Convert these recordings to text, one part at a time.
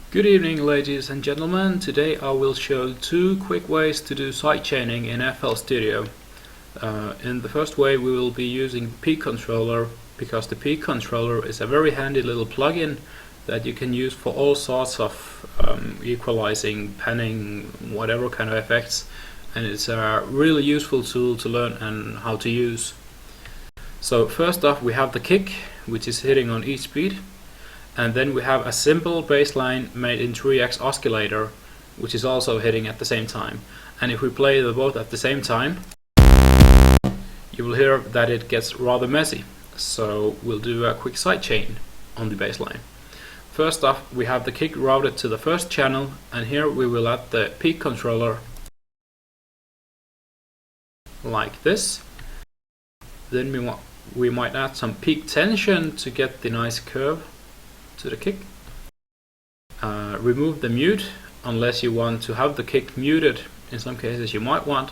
Good evening, ladies and gentlemen. Today I will show two quick ways to do sidechaining in FL Studio. In the first way we will be using the peak controller, because the peak controller is a very handy little plugin that you can use for all sorts of equalizing, panning, whatever kind of effects, and it's a really useful tool to learn and how to use. So first off we have the kick, which is hitting on each beat. And then we have a simple bass line made in 3x oscillator, which is also hitting at the same time. And if we play them both at the same time, you will hear that it gets rather messy. So we'll do a quick sidechain on the bass line. First off, we have the kick routed to the first channel, and here we will add the peak controller like this. Then we might add some peak tension to get the nice curve to the kick. Remove the mute unless you want to have the kick muted. In some cases you might want,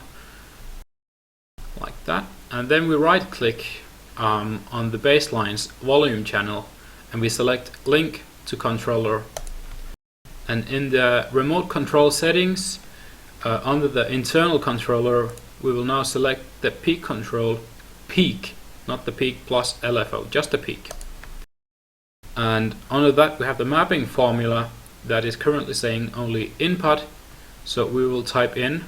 like that. And then we right click on the bass line's volume channel and we select link to controller. And in the remote control settings, under the internal controller, we will now select the peak control, peak, not the peak plus LFO, just the peak. And under that we have the mapping formula that is currently saying only input, so we will type in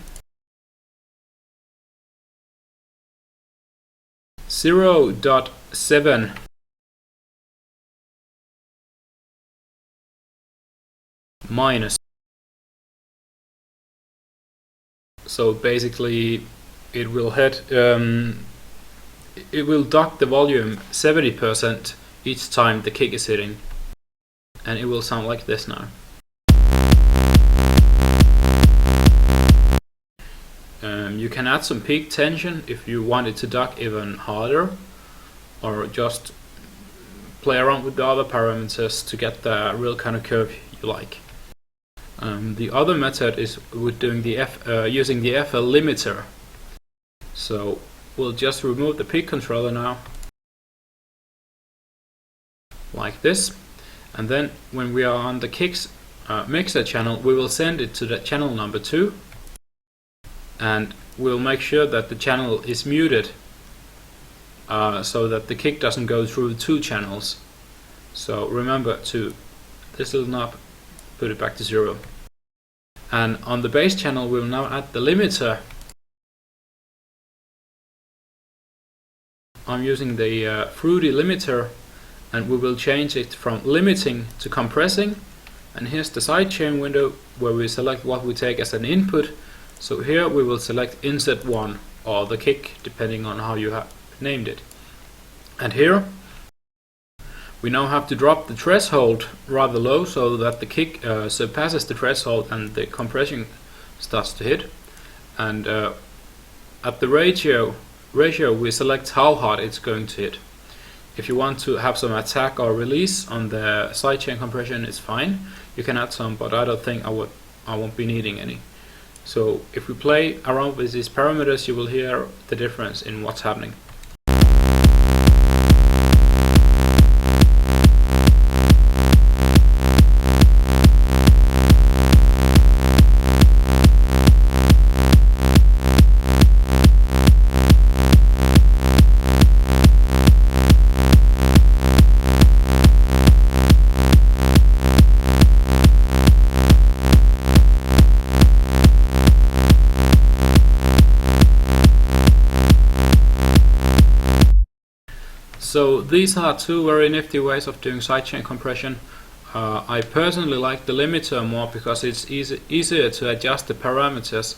0.7 minus. So basically it will hit, it will duck the volume 70% each time the kick is hitting, and it will sound like this now. You can add some peak tension if you want it to duck even harder, or just play around with the other parameters to get the real kind of curve you like. The other method is with doing the using the FL limiter. So we'll just remove the peak controller now, like this, and then when we are on the kicks mixer channel, we will send it to the channel number 2, and we'll make sure that the channel is muted so that the kick doesn't go through 2 channels. So remember to this little knob, put it back to 0. And on the bass channel we will now add the limiter. I'm using the fruity limiter, and we will change it from limiting to compressing. And here's the sidechain window where we select what we take as an input. So here we will select inset 1 or the kick, depending on how you have named it. And here we now have to drop the threshold rather low so that the kick surpasses the threshold and the compression starts to hit. And at the ratio we select how hard it's going to hit. If you want to have some attack or release on the sidechain compression, it's fine. You can add some, but I don't think I won't be needing any. So if we play around with these parameters, you will hear the difference in what's happening. So these are two very nifty ways of doing sidechain compression. I personally like the limiter more because it's easier to adjust the parameters,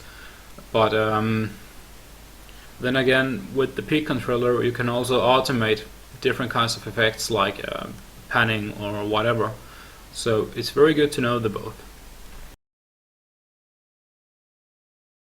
but then again, with the peak controller you can also automate different kinds of effects like panning or whatever. So it's very good to know the both.